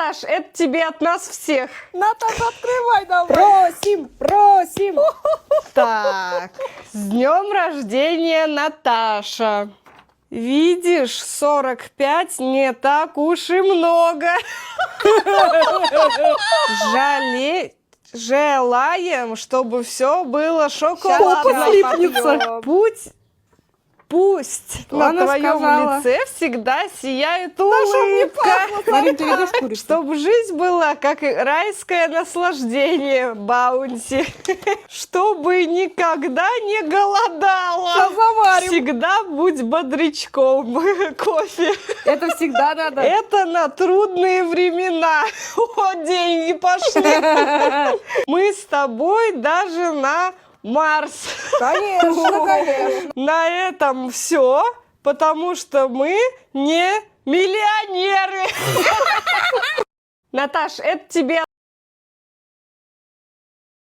Наташ, это тебе от нас всех. Наташа, открывай давай. Просим, просим. Так, с днем рождения, Наташа. Видишь, 45 не так уж и много. Желаем, чтобы все было шоколадно. Пусть на она твоем сказала? лице всегда сияет улыбка. Марин, ты видишь курицу? Чтобы жизнь была как райское наслаждение, Баунти. Чтобы никогда не голодала. Сейчас заварим. Всегда будь бодрячком. Кофе. Это всегда надо. Это на трудные времена. О, деньги пошли. Мы с тобой даже на Марс. Конечно, конечно. На этом все, потому что мы не миллионеры. Наташ, это тебе